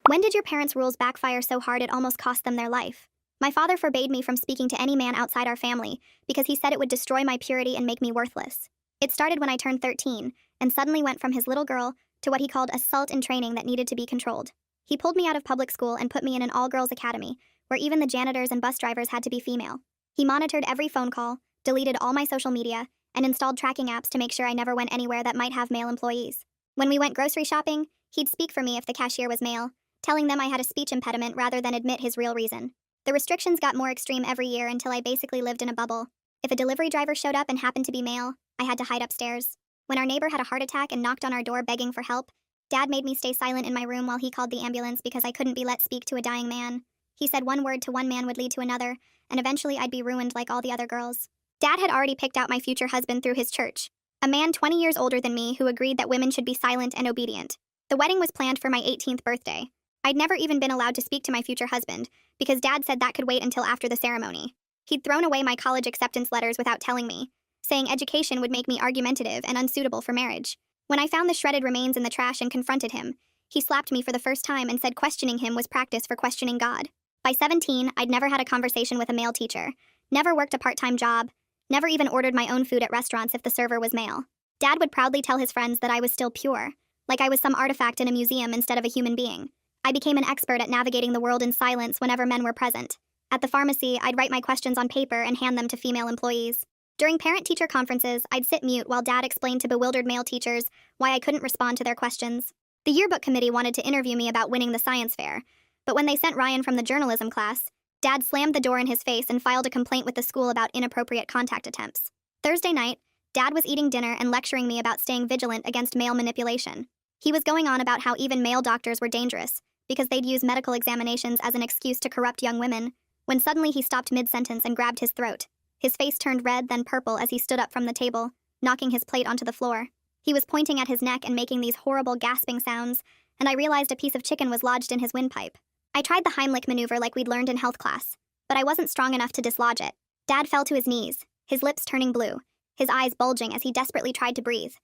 When did your parents' rules backfire so hard it almost cost them their life? My father forbade me from speaking to any man outside our family because he said it would destroy my purity and make me worthless. It started when I turned 13 and suddenly went from his little girl to what he called assault in training that needed to be controlled. He pulled me out of public school and put me in an all-girls academy where even the janitors and bus drivers had to be female. He monitored every phone call, deleted all my social media, and installed tracking apps to make sure I never went anywhere that might have male employees. When we went grocery shopping, he'd speak for me if the cashier was male, telling them I had a speech impediment rather than admit his real reason. The restrictions got more extreme every year until I basically lived in a bubble. If a delivery driver showed up and happened to be male, I had to hide upstairs. When our neighbor had a heart attack and knocked on our door begging for help, Dad made me stay silent in my room while he called the ambulance because I couldn't be let speak to a dying man. He said one word to one man would lead to another, and eventually I'd be ruined like all the other girls. Dad had already picked out my future husband through his church, a man 20 years older than me who agreed that women should be silent and obedient. The wedding was planned for my 18th birthday. I'd never even been allowed to speak to my future husband because Dad said that could wait until after the ceremony. He'd thrown away my college acceptance letters without telling me, saying education would make me argumentative and unsuitable for marriage. When I found the shredded remains in the trash and confronted him, he slapped me for the first time and said questioning him was practice for questioning God. By 17, I'd never had a conversation with a male teacher, never worked a part-time job, never even ordered my own food at restaurants if the server was male. Dad would proudly tell his friends that I was still pure, like I was some artifact in a museum instead of a human being. I became an expert at navigating the world in silence whenever men were present. At the pharmacy, I'd write my questions on paper and hand them to female employees. During parent-teacher conferences, I'd sit mute while Dad explained to bewildered male teachers why I couldn't respond to their questions. The yearbook committee wanted to interview me about winning the science fair, but when they sent Ryan from the journalism class, Dad slammed the door in his face and filed a complaint with the school about inappropriate contact attempts. Thursday night, Dad was eating dinner and lecturing me about staying vigilant against male manipulation. He was going on about how even male doctors were dangerous because they'd use medical examinations as an excuse to corrupt young women, when suddenly he stopped mid-sentence and grabbed his throat. His face turned red, then purple as he stood up from the table, knocking his plate onto the floor. He was pointing at his neck and making these horrible gasping sounds, and I realized a piece of chicken was lodged in his windpipe. I tried the Heimlich maneuver like we'd learned in health class, but I wasn't strong enough to dislodge it. Dad fell to his knees, his lips turning blue, his eyes bulging as he desperately tried to breathe.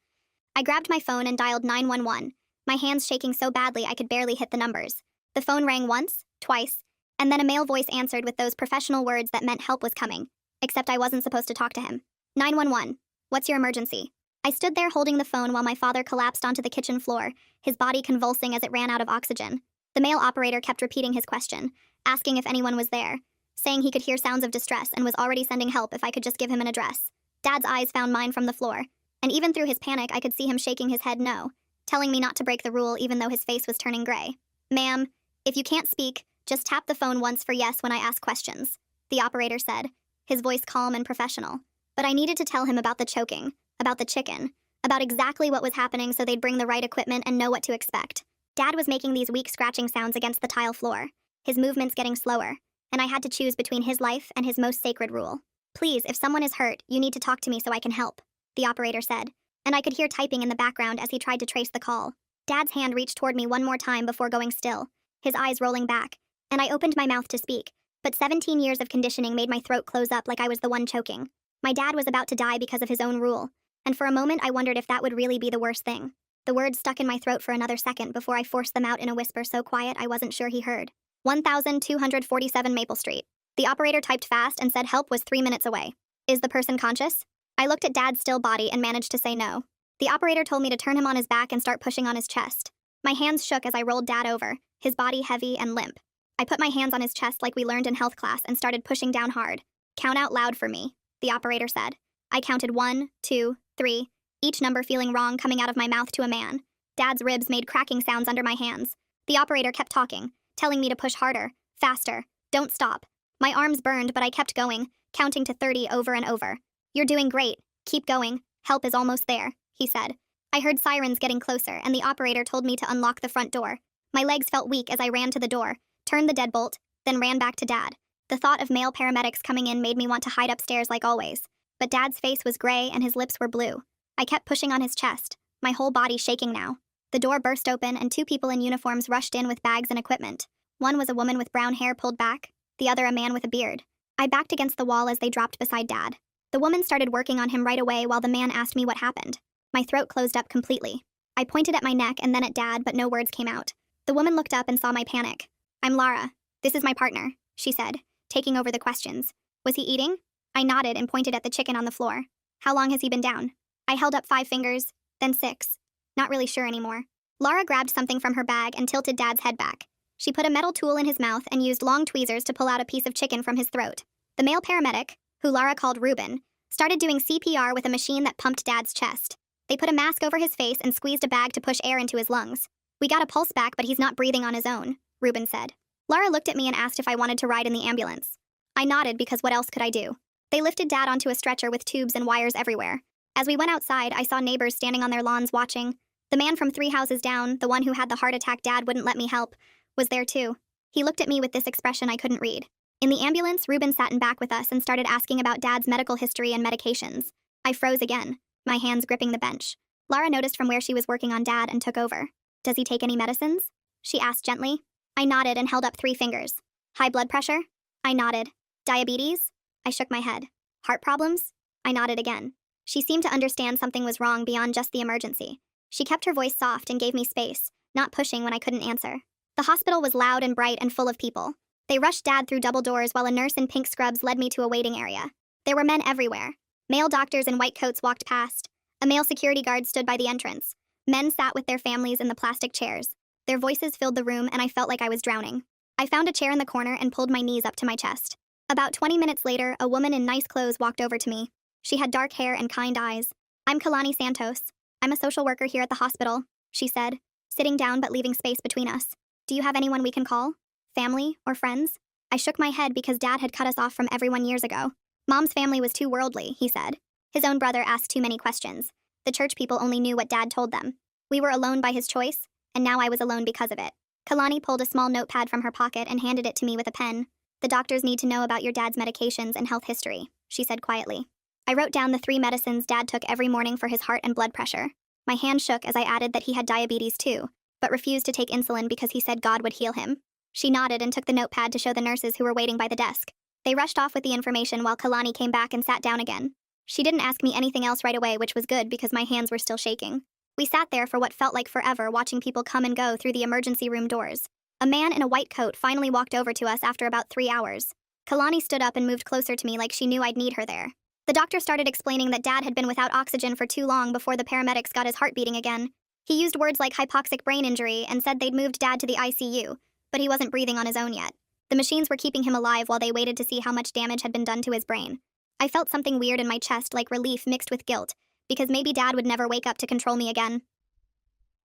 I grabbed my phone and dialed 911, my hands shaking so badly I could barely hit the numbers. The phone rang once, twice, and then a male voice answered with those professional words that meant help was coming, except I wasn't supposed to talk to him. 911, what's your emergency? I stood there holding the phone while my father collapsed onto the kitchen floor, his body convulsing as it ran out of oxygen. The male operator kept repeating his question, asking if anyone was there, saying he could hear sounds of distress and was already sending help if I could just give him an address. Dad's eyes found mine from the floor, and even through his panic I could see him shaking his head no, telling me not to break the rule even though his face was turning gray. Ma'am, if you can't speak, just tap the phone once for yes when I ask questions, the operator said, his voice calm and professional. But I needed to tell him about the choking, about the chicken, about exactly what was happening so they'd bring the right equipment and know what to expect. Dad was making these weak scratching sounds against the tile floor, his movements getting slower, and I had to choose between his life and his most sacred rule. Please, if someone is hurt, you need to talk to me so I can help, the operator said, and I could hear typing in the background as he tried to trace the call. Dad's hand reached toward me one more time before going still, his eyes rolling back, and I opened my mouth to speak, but 17 years of conditioning made my throat close up like I was the one choking. My dad was about to die because of his own rule, and for a moment I wondered if that would really be the worst thing. The words stuck in my throat for another second before I forced them out in a whisper so quiet I wasn't sure he heard. 1247 Maple Street. The operator typed fast and said help was 3 minutes away. Is the person conscious? I looked at Dad's still body and managed to say no. The operator told me to turn him on his back and start pushing on his chest. My hands shook as I rolled Dad over, his body heavy and limp. I put my hands on his chest like we learned in health class and started pushing down hard. Count out loud for me, the operator said. I counted 1, 2, 3, each number feeling wrong coming out of my mouth to a man. Dad's ribs made cracking sounds under my hands. The operator kept talking, telling me to push harder, faster, don't stop. My arms burned, but I kept going, counting to 30 over and over. You're doing great, keep going, help is almost there, he said. I heard sirens getting closer, and the operator told me to unlock the front door. My legs felt weak as I ran to the door, turned the deadbolt, then ran back to Dad. The thought of male paramedics coming in made me want to hide upstairs like always, but Dad's face was gray and his lips were blue. I kept pushing on his chest, my whole body shaking now. The door burst open and 2 people in uniforms rushed in with bags and equipment. One was a woman with brown hair pulled back, the other a man with a beard. I backed against the wall as they dropped beside Dad. The woman started working on him right away while the man asked me what happened. My throat closed up completely. I pointed at my neck and then at Dad, but no words came out. The woman looked up and saw my panic. I'm Lara. This is my partner, she said, taking over the questions. Was he eating? I nodded and pointed at the chicken on the floor. How long has he been down? I held up 5 fingers, then 6. Not really sure anymore. Lara grabbed something from her bag and tilted Dad's head back. She put a metal tool in his mouth and used long tweezers to pull out a piece of chicken from his throat. The male paramedic, who Lara called Ruben, started doing CPR with a machine that pumped Dad's chest. They put a mask over his face and squeezed a bag to push air into his lungs. We got a pulse back, but he's not breathing on his own, Ruben said. Lara looked at me and asked if I wanted to ride in the ambulance. I nodded because what else could I do? They lifted Dad onto a stretcher with tubes and wires everywhere. As we went outside, I saw neighbors standing on their lawns watching. The man from 3 houses down, the one who had the heart attack Dad wouldn't let me help, was there too. He looked at me with this expression I couldn't read. In the ambulance, Ruben sat in back with us and started asking about Dad's medical history and medications. I froze again, my hands gripping the bench. Lara noticed from where she was working on Dad and took over. Does he take any medicines? She asked gently. I nodded and held up 3 fingers. High blood pressure? I nodded. Diabetes? I shook my head. Heart problems? I nodded again. She seemed to understand something was wrong beyond just the emergency. She kept her voice soft and gave me space, not pushing when I couldn't answer. The hospital was loud and bright and full of people. They rushed Dad through double doors while a nurse in pink scrubs led me to a waiting area. There were men everywhere. Male doctors in white coats walked past. A male security guard stood by the entrance. Men sat with their families in the plastic chairs. Their voices filled the room and I felt like I was drowning. I found a chair in the corner and pulled my knees up to my chest. About 20 minutes later, a woman in nice clothes walked over to me. She had dark hair and kind eyes. I'm Kalani Santos. I'm a social worker here at the hospital, she said, sitting down but leaving space between us. Do you have anyone we can call? Family or friends? I shook my head because Dad had cut us off from everyone years ago. Mom's family was too worldly, he said. His own brother asked too many questions. The church people only knew what Dad told them. We were alone by his choice, and now I was alone because of it. Kalani pulled a small notepad from her pocket and handed it to me with a pen. The doctors need to know about your dad's medications and health history, she said quietly. I wrote down the 3 medicines Dad took every morning for his heart and blood pressure. My hand shook as I added that he had diabetes too, but refused to take insulin because he said God would heal him. She nodded and took the notepad to show the nurses who were waiting by the desk. They rushed off with the information while Kalani came back and sat down again. She didn't ask me anything else right away, which was good because my hands were still shaking. We sat there for what felt like forever, watching people come and go through the emergency room doors. A man in a white coat finally walked over to us after about 3 hours. Kalani stood up and moved closer to me like she knew I'd need her there. The doctor started explaining that Dad had been without oxygen for too long before the paramedics got his heart beating again. He used words like hypoxic brain injury and said they'd moved Dad to the ICU, but he wasn't breathing on his own yet. The machines were keeping him alive while they waited to see how much damage had been done to his brain. I felt something weird in my chest, like relief mixed with guilt, because maybe Dad would never wake up to control me again.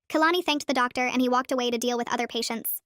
Kalani thanked the doctor and he walked away to deal with other patients.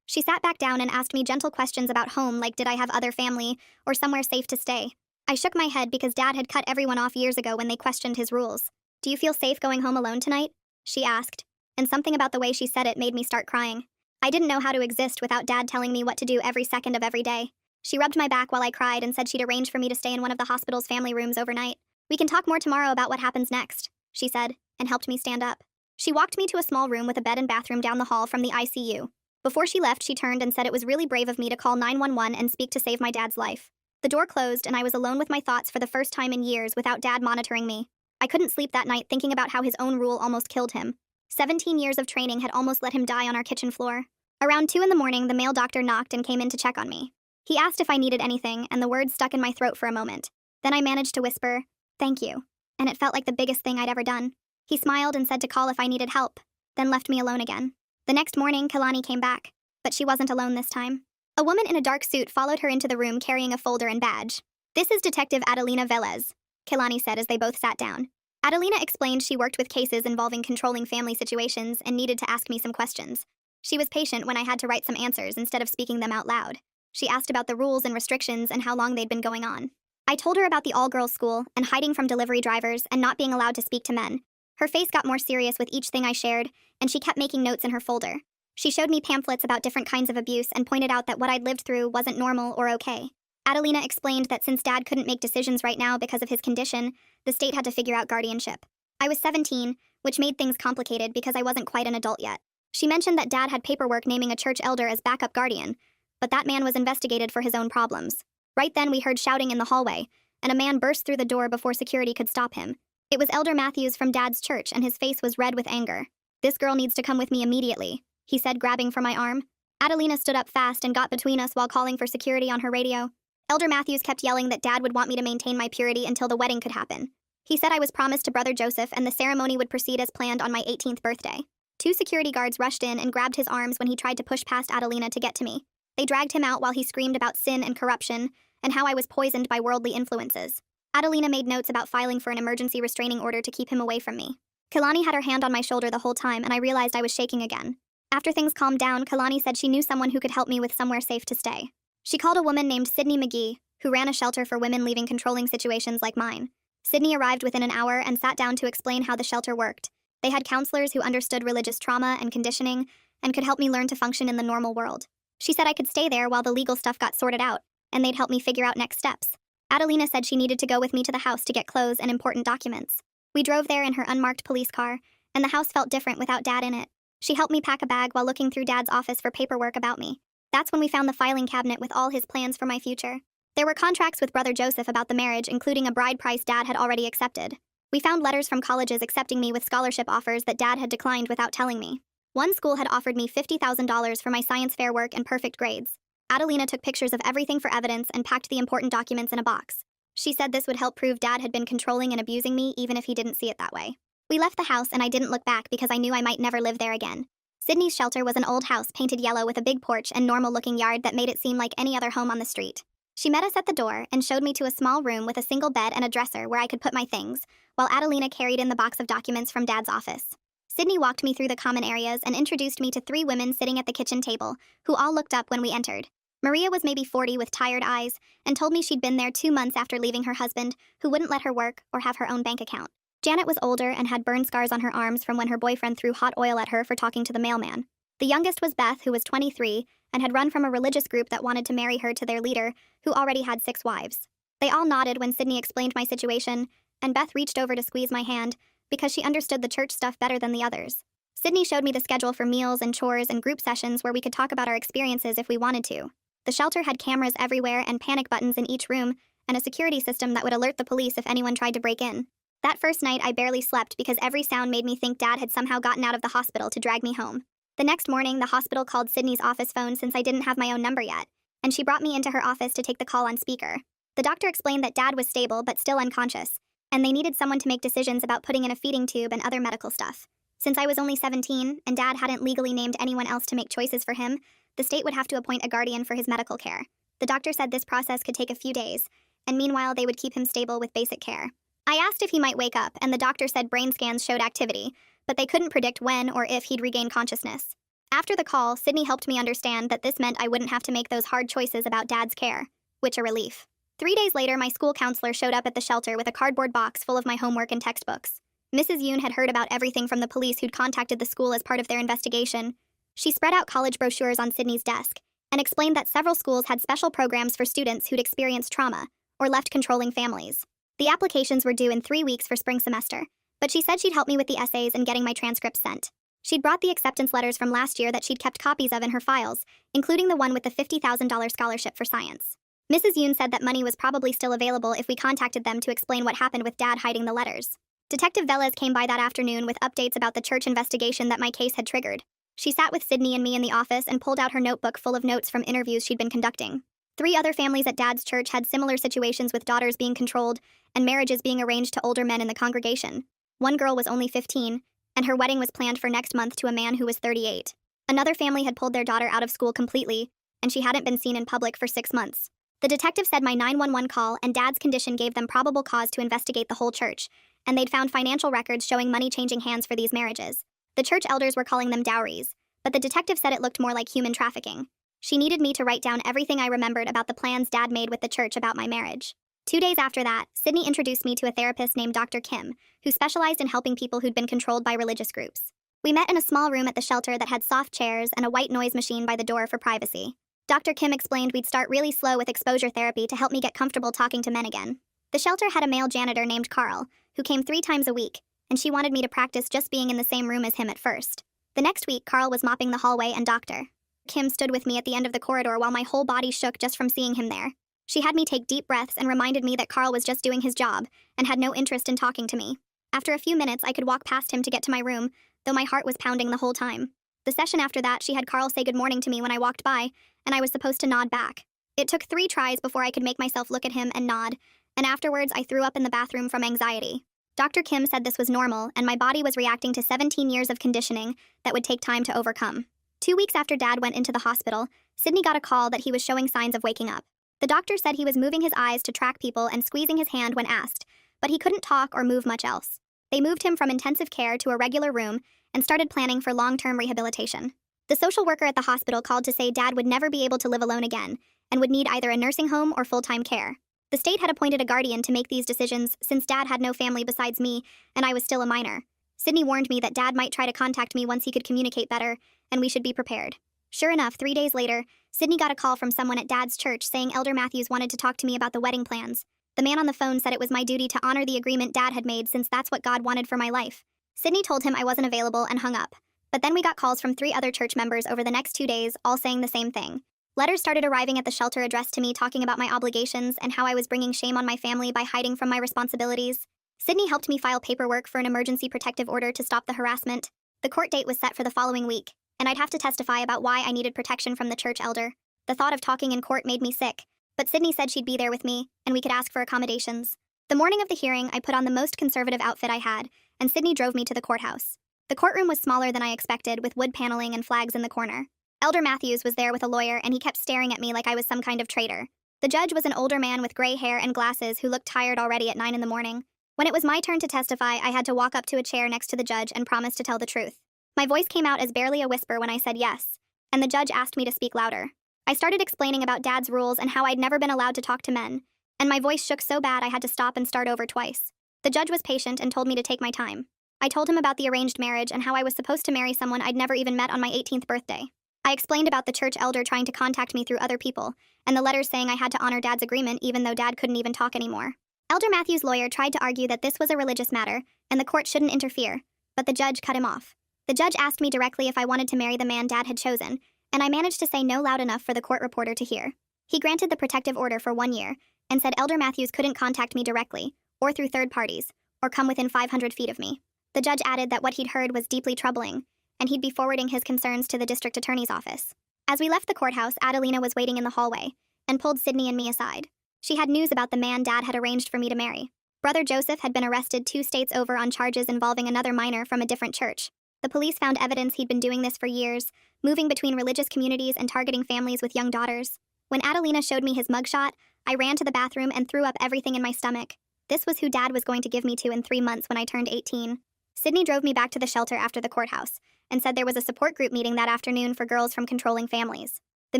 She sat back down and asked me gentle questions about home, like did I have other family or somewhere safe to stay. I shook my head because Dad had cut everyone off years ago when they questioned his rules. Do you feel safe going home alone tonight? She asked, and something about the way she said it made me start crying. I didn't know how to exist without Dad telling me what to do every second of every day. She rubbed my back while I cried and said she'd arrange for me to stay in one of the hospital's family rooms overnight. We can talk more tomorrow about what happens next, she said, and helped me stand up. She walked me to a small room with a bed and bathroom down the hall from the ICU. Before she left, she turned and said it was really brave of me to call 911 and speak to save my dad's life. The door closed and I was alone with my thoughts for the first time in years without Dad monitoring me. I couldn't sleep that night thinking about how his own rule almost killed him. 17 years of training had almost let him die on our kitchen floor. Around 2 in the morning, the male doctor knocked and came in to check on me. He asked if I needed anything, and the words stuck in my throat for a moment. Then I managed to whisper, "Thank you," and it felt like the biggest thing I'd ever done. He smiled and said to call if I needed help, then left me alone again. The next morning, Kalani came back, but she wasn't alone this time. A woman in a dark suit followed her into the room carrying a folder and badge. "This is Detective Adelina Velez," Kalani said as they both sat down. Adelina explained she worked with cases involving controlling family situations and needed to ask me some questions. She was patient when I had to write some answers instead of speaking them out loud. She asked about the rules and restrictions and how long they'd been going on. I told her about the all-girls school and hiding from delivery drivers and not being allowed to speak to men. Her face got more serious with each thing I shared, and she kept making notes in her folder. She showed me pamphlets about different kinds of abuse and pointed out that what I'd lived through wasn't normal or okay. Adelina explained that since Dad couldn't make decisions right now because of his condition, the state had to figure out guardianship. I was 17, which made things complicated because I wasn't quite an adult yet. She mentioned that Dad had paperwork naming a church elder as backup guardian, but that man was investigated for his own problems. Right then we heard shouting in the hallway, and a man burst through the door before security could stop him. It was Elder Matthews from Dad's church, and his face was red with anger. "This girl needs to come with me immediately," he said, grabbing for my arm. Adelina stood up fast and got between us while calling for security on her radio. Elder Matthews kept yelling that Dad would want me to maintain my purity until the wedding could happen. He said I was promised to Brother Joseph and the ceremony would proceed as planned on my 18th birthday. 2 security guards rushed in and grabbed his arms when he tried to push past Adelina to get to me. They dragged him out while he screamed about sin and corruption and how I was poisoned by worldly influences. Adelina made notes about filing for an emergency restraining order to keep him away from me. Kalani had her hand on my shoulder the whole time and I realized I was shaking again. After things calmed down, Kalani said she knew someone who could help me with somewhere safe to stay. She called a woman named Sydney McGee, who ran a shelter for women leaving controlling situations like mine. Sydney arrived within an hour and sat down to explain how the shelter worked. They had counselors who understood religious trauma and conditioning and could help me learn to function in the normal world. She said I could stay there while the legal stuff got sorted out, and they'd help me figure out next steps. Adelina said she needed to go with me to the house to get clothes and important documents. We drove there in her unmarked police car, and the house felt different without Dad in it. She helped me pack a bag while looking through Dad's office for paperwork about me. That's when we found the filing cabinet with all his plans for my future. There were contracts with Brother Joseph about the marriage, including a bride price Dad had already accepted. We found letters from colleges accepting me with scholarship offers that Dad had declined without telling me. One school had offered me $50,000 for my science fair work and perfect grades. Adelina took pictures of everything for evidence and packed the important documents in a box. She said this would help prove Dad had been controlling and abusing me even if he didn't see it that way. We left the house and I didn't look back because I knew I might never live there again. Sydney's shelter was an old house painted yellow with a big porch and normal-looking yard that made it seem like any other home on the street. She met us at the door and showed me to a small room with a single bed and a dresser where I could put my things, while Adelina carried in the box of documents from Dad's office. Sydney walked me through the common areas and introduced me to 3 women sitting at the kitchen table, who all looked up when we entered. Maria was maybe 40 with tired eyes and told me she'd been there 2 months after leaving her husband, who wouldn't let her work or have her own bank account. Janet was older and had burn scars on her arms from when her boyfriend threw hot oil at her for talking to the mailman. The youngest was Beth, who was 23, and had run from a religious group that wanted to marry her to their leader, who already had 6 wives. They all nodded when Sydney explained my situation, and Beth reached over to squeeze my hand because she understood the church stuff better than the others. Sydney showed me the schedule for meals and chores and group sessions where we could talk about our experiences if we wanted to. The shelter had cameras everywhere and panic buttons in each room, and a security system that would alert the police if anyone tried to break in. That first night, I barely slept because every sound made me think Dad had somehow gotten out of the hospital to drag me home. The next morning, the hospital called Sydney's office phone since I didn't have my own number yet, and she brought me into her office to take the call on speaker. The doctor explained that Dad was stable but still unconscious, and they needed someone to make decisions about putting in a feeding tube and other medical stuff. Since I was only 17 and Dad hadn't legally named anyone else to make choices for him, the state would have to appoint a guardian for his medical care. The doctor said this process could take a few days, and meanwhile they would keep him stable with basic care. I asked if he might wake up, and the doctor said brain scans showed activity, but they couldn't predict when or if he'd regain consciousness. After the call, Sydney helped me understand that this meant I wouldn't have to make those hard choices about Dad's care, which a relief. 3 days later, my school counselor showed up at the shelter with a cardboard box full of my homework and textbooks. Mrs. Yoon had heard about everything from the police who'd contacted the school as part of their investigation. She spread out college brochures on Sydney's desk and explained that several schools had special programs for students who'd experienced trauma or left controlling families. The applications were due in 3 weeks for spring semester, but she said she'd help me with the essays and getting my transcripts sent. She'd brought the acceptance letters from last year that she'd kept copies of in her files, including the one with the $50,000 scholarship for science. Mrs. Yoon said that money was probably still available if we contacted them to explain what happened with Dad hiding the letters. Detective Velez came by that afternoon with updates about the church investigation that my case had triggered. She sat with Sydney and me in the office and pulled out her notebook full of notes from interviews she'd been conducting. 3 other families at Dad's church had similar situations with daughters being controlled and marriages being arranged to older men in the congregation. One girl was only 15, and her wedding was planned for next month to a man who was 38. Another family had pulled their daughter out of school completely, and she hadn't been seen in public for 6 months. The detective said my 911 call and Dad's condition gave them probable cause to investigate the whole church, and they'd found financial records showing money changing hands for these marriages. The church elders were calling them dowries, but the detective said it looked more like human trafficking. She needed me to write down everything I remembered about the plans Dad made with the church about my marriage. 2 days after that, Sydney introduced me to a therapist named Dr. Kim, who specialized in helping people who'd been controlled by religious groups. We met in a small room at the shelter that had soft chairs and a white noise machine by the door for privacy. Dr. Kim explained we'd start really slow with exposure therapy to help me get comfortable talking to men again. The shelter had a male janitor named Carl, who came 3 times a week, and she wanted me to practice just being in the same room as him at first. The next week, Carl was mopping the hallway and Dr. Kim stood with me at the end of the corridor while my whole body shook just from seeing him there. She had me take deep breaths and reminded me that Carl was just doing his job and had no interest in talking to me. After a few minutes, I could walk past him to get to my room, though my heart was pounding the whole time. The session after that, she had Carl say good morning to me when I walked by, and I was supposed to nod back. It took 3 tries before I could make myself look at him and nod, and afterwards I threw up in the bathroom from anxiety. Dr. Kim said this was normal, and my body was reacting to 17 years of conditioning that would take time to overcome. 2 weeks after Dad went into the hospital, Sydney got a call that he was showing signs of waking up. The doctor said he was moving his eyes to track people and squeezing his hand when asked, but he couldn't talk or move much else. They moved him from intensive care to a regular room and started planning for long-term rehabilitation. The social worker at the hospital called to say Dad would never be able to live alone again and would need either a nursing home or full-time care. The state had appointed a guardian to make these decisions since Dad had no family besides me and I was still a minor. Sydney warned me that Dad might try to contact me once he could communicate better, and we should be prepared. Sure enough, 3 days later, Sydney got a call from someone at Dad's church saying Elder Matthews wanted to talk to me about the wedding plans. The man on the phone said it was my duty to honor the agreement Dad had made since that's what God wanted for my life. Sydney told him I wasn't available and hung up. But then we got calls from 3 other church members over the next 2 days, all saying the same thing. Letters started arriving at the shelter addressed to me talking about my obligations and how I was bringing shame on my family by hiding from my responsibilities. Sydney helped me file paperwork for an emergency protective order to stop the harassment. The court date was set for the following week, and I'd have to testify about why I needed protection from the church elder. The thought of talking in court made me sick, but Sydney said she'd be there with me, and we could ask for accommodations. The morning of the hearing, I put on the most conservative outfit I had, and Sydney drove me to the courthouse. The courtroom was smaller than I expected, with wood paneling and flags in the corner. Elder Matthews was there with a lawyer, and he kept staring at me like I was some kind of traitor. The judge was an older man with gray hair and glasses who looked tired already at 9 in the morning. When it was my turn to testify, I had to walk up to a chair next to the judge and promise to tell the truth. My voice came out as barely a whisper when I said yes, and the judge asked me to speak louder. I started explaining about Dad's rules and how I'd never been allowed to talk to men, and my voice shook so bad I had to stop and start over twice. The judge was patient and told me to take my time. I told him about the arranged marriage and how I was supposed to marry someone I'd never even met on my 18th birthday. I explained about the church elder trying to contact me through other people, and the letters saying I had to honor Dad's agreement even though Dad couldn't even talk anymore. Elder Matthews' lawyer tried to argue that this was a religious matter, and the court shouldn't interfere, but the judge cut him off. The judge asked me directly if I wanted to marry the man Dad had chosen, and I managed to say no loud enough for the court reporter to hear. He granted the protective order for 1 year, and said Elder Matthews couldn't contact me directly, or through third parties, or come within 500 feet of me. The judge added that what he'd heard was deeply troubling, and he'd be forwarding his concerns to the district attorney's office. As we left the courthouse, Adelina was waiting in the hallway, and pulled Sydney and me aside. She had news about the man Dad had arranged for me to marry. Brother Joseph had been arrested 2 states over on charges involving another minor from a different church. The police found evidence he'd been doing this for years, moving between religious communities and targeting families with young daughters. When Adelina showed me his mugshot, I ran to the bathroom and threw up everything in my stomach. This was who Dad was going to give me to in 3 months when I turned 18. Sydney drove me back to the shelter after the courthouse, and said there was a support group meeting that afternoon for girls from controlling families. The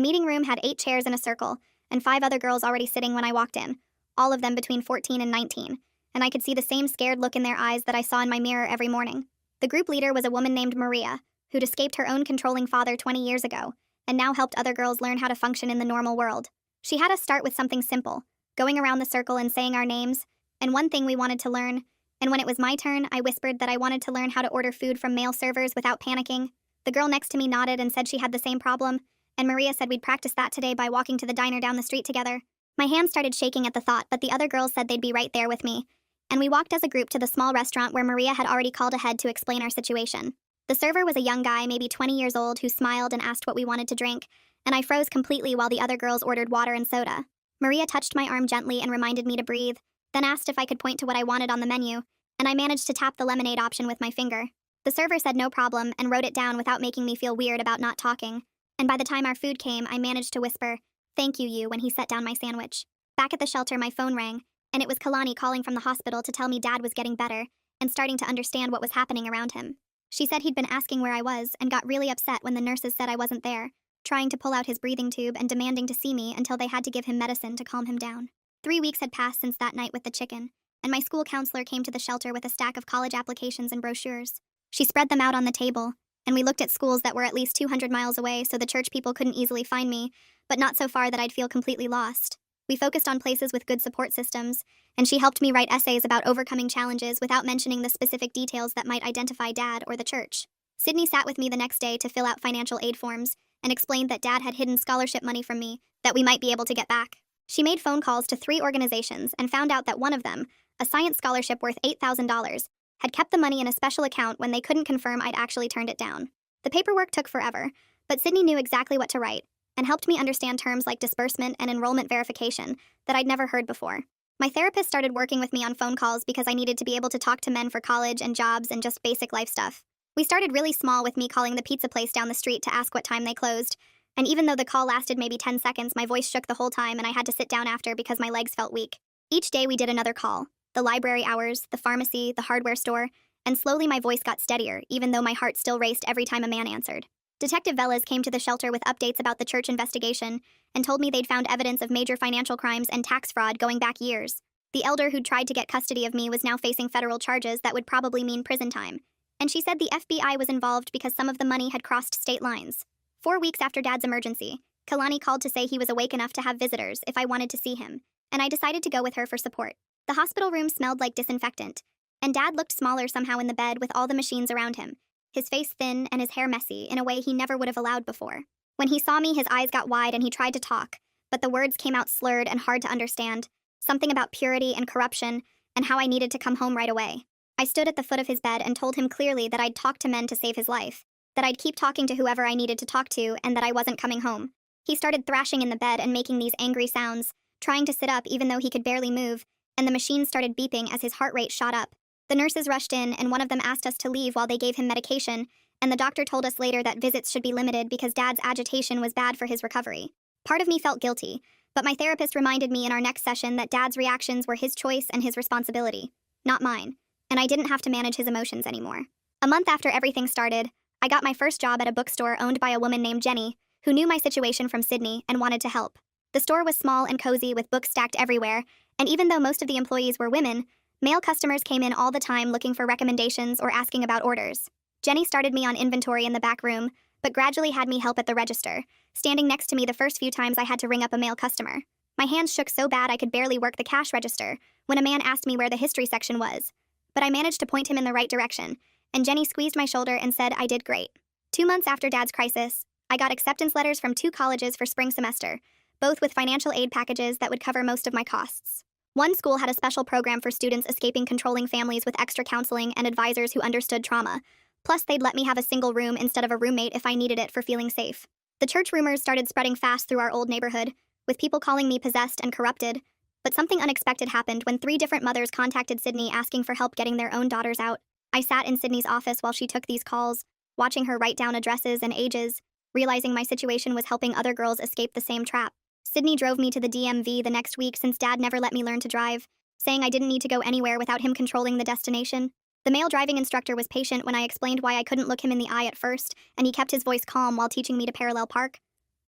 meeting room had 8 chairs in a circle, and 5 other girls already sitting when I walked in, all of them between 14 and 19, and I could see the same scared look in their eyes that I saw in my mirror every morning. The group leader was a woman named Maria, who'd escaped her own controlling father 20 years ago, and now helped other girls learn how to function in the normal world. She had us start with something simple, going around the circle and saying our names, and one thing we wanted to learn, and when it was my turn, I whispered that I wanted to learn how to order food from male servers without panicking. The girl next to me nodded and said she had the same problem, and Maria said we'd practice that today by walking to the diner down the street together. My hands started shaking at the thought, but the other girls said they'd be right there with me, and we walked as a group to the small restaurant where Maria had already called ahead to explain our situation. The server was a young guy, maybe 20 years old, who smiled and asked what we wanted to drink, and I froze completely while the other girls ordered water and soda. Maria touched my arm gently and reminded me to breathe, then asked if I could point to what I wanted on the menu, and I managed to tap the lemonade option with my finger. The server said no problem and wrote it down without making me feel weird about not talking, and by the time our food came, I managed to whisper, "Thank you," when he set down my sandwich. Back at the shelter, my phone rang, and it was Kalani calling from the hospital to tell me Dad was getting better and starting to understand what was happening around him. She said he'd been asking where I was and got really upset when the nurses said I wasn't there, trying to pull out his breathing tube and demanding to see me until they had to give him medicine to calm him down. 3 weeks had passed since that night with the chicken, and my school counselor came to the shelter with a stack of college applications and brochures. She spread them out on the table, and we looked at schools that were at least 200 miles away so the church people couldn't easily find me, but not so far that I'd feel completely lost. We focused on places with good support systems, and she helped me write essays about overcoming challenges without mentioning the specific details that might identify Dad or the church. Sydney sat with me the next day to fill out financial aid forms and explained that Dad had hidden scholarship money from me that we might be able to get back. She made phone calls to 3 organizations and found out that one of them, a science scholarship worth $8,000, had kept the money in a special account when they couldn't confirm I'd actually turned it down. The paperwork took forever, but Sydney knew exactly what to write and helped me understand terms like disbursement and enrollment verification that I'd never heard before. My therapist started working with me on phone calls because I needed to be able to talk to men for college and jobs and just basic life stuff. We started really small with me calling the pizza place down the street to ask what time they closed, and even though the call lasted maybe 10 seconds, my voice shook the whole time and I had to sit down after because my legs felt weak. Each day we did another call: the library hours, the pharmacy, the hardware store, and slowly my voice got steadier, even though my heart still raced every time a man answered. Detective Velez came to the shelter with updates about the church investigation and told me they'd found evidence of major financial crimes and tax fraud going back years. The elder who'd tried to get custody of me was now facing federal charges that would probably mean prison time. And she said the FBI was involved because some of the money had crossed state lines. 4 weeks after Dad's emergency, Kalani called to say he was awake enough to have visitors if I wanted to see him, and I decided to go with her for support. The hospital room smelled like disinfectant, and Dad looked smaller somehow in the bed with all the machines around him, his face thin and his hair messy in a way he never would have allowed before. When he saw me, his eyes got wide and he tried to talk, but the words came out slurred and hard to understand, something about purity and corruption and how I needed to come home right away. I stood at the foot of his bed and told him clearly that I'd talk to men to save his life, that I'd keep talking to whoever I needed to talk to, and that I wasn't coming home. He started thrashing in the bed and making these angry sounds, trying to sit up even though he could barely move, and the machine started beeping as his heart rate shot up. The nurses rushed in, and one of them asked us to leave while they gave him medication, and the doctor told us later that visits should be limited because Dad's agitation was bad for his recovery. Part of me felt guilty, but my therapist reminded me in our next session that Dad's reactions were his choice and his responsibility, not mine, and I didn't have to manage his emotions anymore. A month after everything started, I got my first job at a bookstore owned by a woman named Jenny, who knew my situation from Sydney and wanted to help. The store was small and cozy with books stacked everywhere, and even though most of the employees were women, male customers came in all the time looking for recommendations or asking about orders. Jenny started me on inventory in the back room, but gradually had me help at the register, standing next to me the first few times I had to ring up a male customer. My hands shook so bad I could barely work the cash register when a man asked me where the history section was, but I managed to point him in the right direction, and Jenny squeezed my shoulder and said I did great. 2 months after Dad's crisis, I got acceptance letters from 2 colleges for spring semester, both with financial aid packages that would cover most of my costs. One school had a special program for students escaping controlling families with extra counseling and advisors who understood trauma. Plus, they'd let me have a single room instead of a roommate if I needed it for feeling safe. The church rumors started spreading fast through our old neighborhood, with people calling me possessed and corrupted. But something unexpected happened when 3 different mothers contacted Sydney asking for help getting their own daughters out. I sat in Sydney's office while she took these calls, watching her write down addresses and ages, realizing my situation was helping other girls escape the same trap. Sydney drove me to the DMV the next week since Dad never let me learn to drive, saying I didn't need to go anywhere without him controlling the destination. The male driving instructor was patient when I explained why I couldn't look him in the eye at first, and he kept his voice calm while teaching me to parallel park.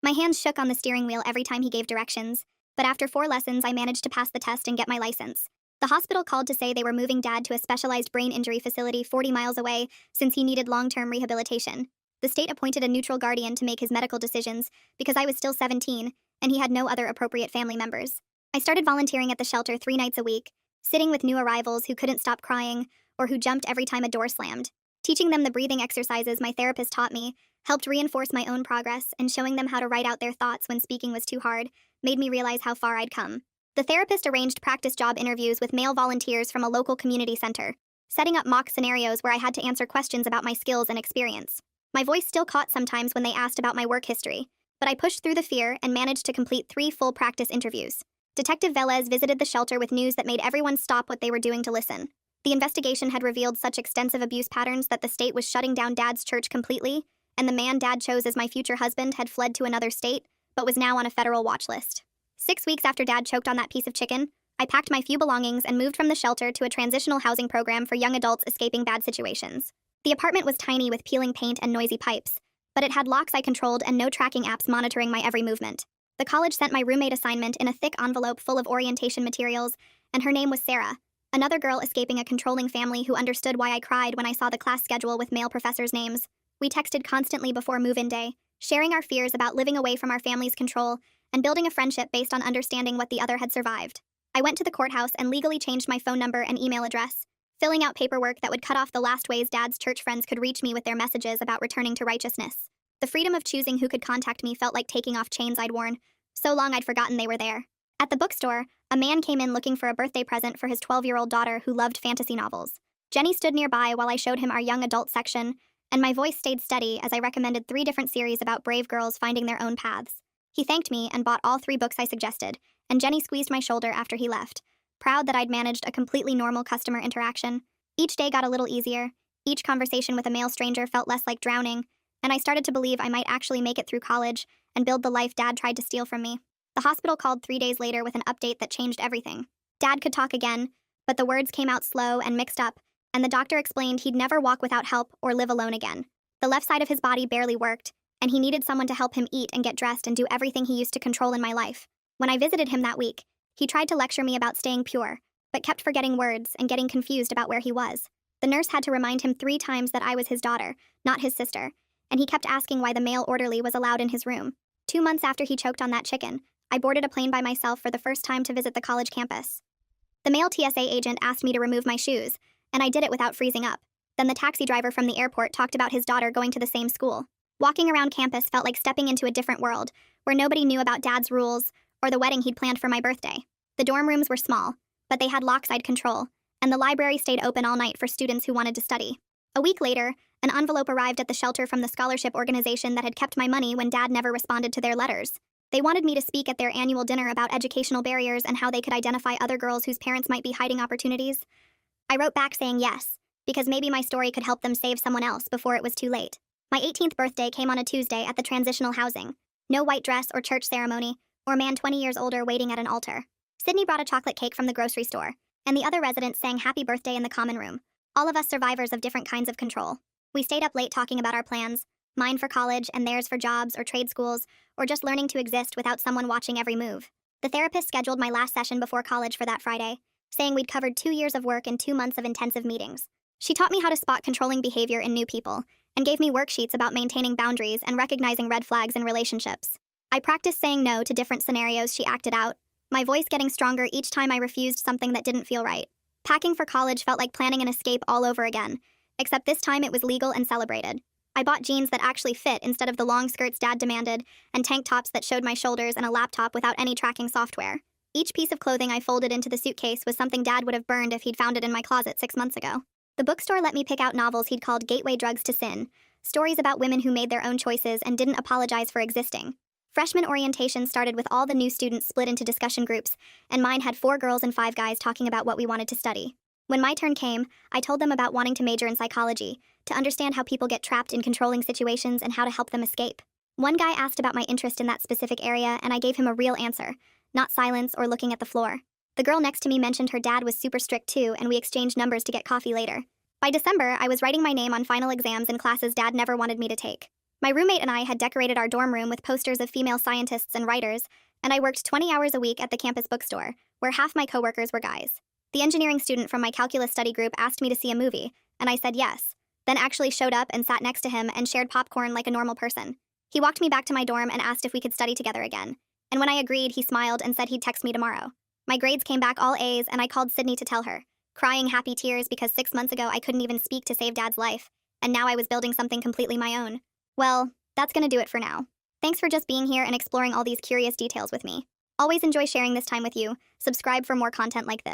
My hands shook on the steering wheel every time he gave directions, but after 4 lessons I managed to pass the test and get my license. The hospital called to say they were moving Dad to a specialized brain injury facility 40 miles away since he needed long-term rehabilitation. The state appointed a neutral guardian to make his medical decisions because I was still 17, and he had no other appropriate family members. I started volunteering at the shelter 3 nights a week, sitting with new arrivals who couldn't stop crying or who jumped every time a door slammed. Teaching them the breathing exercises my therapist taught me helped reinforce my own progress, and showing them how to write out their thoughts when speaking was too hard made me realize how far I'd come. The therapist arranged practice job interviews with male volunteers from a local community center, setting up mock scenarios where I had to answer questions about my skills and experience. My voice still caught sometimes when they asked about my work history, but I pushed through the fear and managed to complete 3 full practice interviews. Detective Velez visited the shelter with news that made everyone stop what they were doing to listen. The investigation had revealed such extensive abuse patterns that the state was shutting down Dad's church completely, and the man Dad chose as my future husband had fled to another state, but was now on a federal watch list. 6 weeks after Dad choked on that piece of chicken, I packed my few belongings and moved from the shelter to a transitional housing program for young adults escaping bad situations. The apartment was tiny with peeling paint and noisy pipes, but it had locks I controlled and no tracking apps monitoring my every movement. The college sent my roommate assignment in a thick envelope full of orientation materials, and her name was Sarah, another girl escaping a controlling family who understood why I cried when I saw the class schedule with male professors' names. We texted constantly before move-in day, sharing our fears about living away from our family's control and building a friendship based on understanding what the other had survived. I went to the courthouse and legally changed my phone number and email address, filling out paperwork that would cut off the last ways Dad's church friends could reach me with their messages about returning to righteousness. The freedom of choosing who could contact me felt like taking off chains I'd worn so long I'd forgotten they were there. At the bookstore, a man came in looking for a birthday present for his 12-year-old daughter who loved fantasy novels. Jenny stood nearby while I showed him our young adult section, and my voice stayed steady as I recommended 3 different series about brave girls finding their own paths. He thanked me and bought all 3 books I suggested, and Jenny squeezed my shoulder after he left, proud that I'd managed a completely normal customer interaction. Each day got a little easier. Each conversation with a male stranger felt less like drowning, and I started to believe I might actually make it through college and build the life Dad tried to steal from me. The hospital called 3 days later with an update that changed everything. Dad could talk again, but the words came out slow and mixed up, and the doctor explained he'd never walk without help or live alone again. The left side of his body barely worked, and he needed someone to help him eat and get dressed and do everything he used to control in my life. When I visited him that week, he tried to lecture me about staying pure, but kept forgetting words and getting confused about where he was. The nurse had to remind him 3 times that I was his daughter, not his sister, and he kept asking why the male orderly was allowed in his room. 2 months after he choked on that chicken, I boarded a plane by myself for the first time to visit the college campus. The male TSA agent asked me to remove my shoes, and I did it without freezing up. Then the taxi driver from the airport talked about his daughter going to the same school. Walking around campus felt like stepping into a different world, where nobody knew about Dad's rules or the wedding he'd planned for my birthday. The dorm rooms were small, but they had lockside control, and the library stayed open all night for students who wanted to study. A week later, an envelope arrived at the shelter from the scholarship organization that had kept my money when Dad never responded to their letters. They wanted me to speak at their annual dinner about educational barriers and how they could identify other girls whose parents might be hiding opportunities. I wrote back saying yes, because maybe my story could help them save someone else before it was too late. My 18th birthday came on a Tuesday at the transitional housing. No white dress or church ceremony, or man 20 years older waiting at an altar. Sydney brought a chocolate cake from the grocery store, and the other residents sang happy birthday in the common room. All of us survivors of different kinds of control. We stayed up late talking about our plans, mine for college and theirs for jobs or trade schools, or just learning to exist without someone watching every move. The therapist scheduled my last session before college for that Friday, saying we'd covered 2 years of work and 2 months of intensive meetings. She taught me how to spot controlling behavior in new people, and gave me worksheets about maintaining boundaries and recognizing red flags in relationships. I practiced saying no to different scenarios she acted out, my voice getting stronger each time I refused something that didn't feel right. Packing for college felt like planning an escape all over again, except this time it was legal and celebrated. I bought jeans that actually fit instead of the long skirts Dad demanded, and tank tops that showed my shoulders and a laptop without any tracking software. Each piece of clothing I folded into the suitcase was something Dad would have burned if he'd found it in my closet 6 months ago. The bookstore let me pick out novels he'd called gateway drugs to sin, stories about women who made their own choices and didn't apologize for existing. Freshman orientation started with all the new students split into discussion groups, and mine had 4 girls and 5 guys talking about what we wanted to study. When my turn came, I told them about wanting to major in psychology, to understand how people get trapped in controlling situations and how to help them escape. One guy asked about my interest in that specific area, and I gave him a real answer, not silence or looking at the floor. The girl next to me mentioned her dad was super strict too, and we exchanged numbers to get coffee later. By December, I was writing my name on final exams in classes Dad never wanted me to take. My roommate and I had decorated our dorm room with posters of female scientists and writers, and I worked 20 hours a week at the campus bookstore, where half my coworkers were guys. The engineering student from my calculus study group asked me to see a movie, and I said yes, then actually showed up and sat next to him and shared popcorn like a normal person. He walked me back to my dorm and asked if we could study together again, and when I agreed, he smiled and said he'd text me tomorrow. My grades came back all A's, and I called Sydney to tell her, crying happy tears because 6 months ago I couldn't even speak to save Dad's life, and now I was building something completely my own. Well, that's gonna do it for now. Thanks for just being here and exploring all these curious details with me. Always enjoy sharing this time with you. Subscribe for more content like this.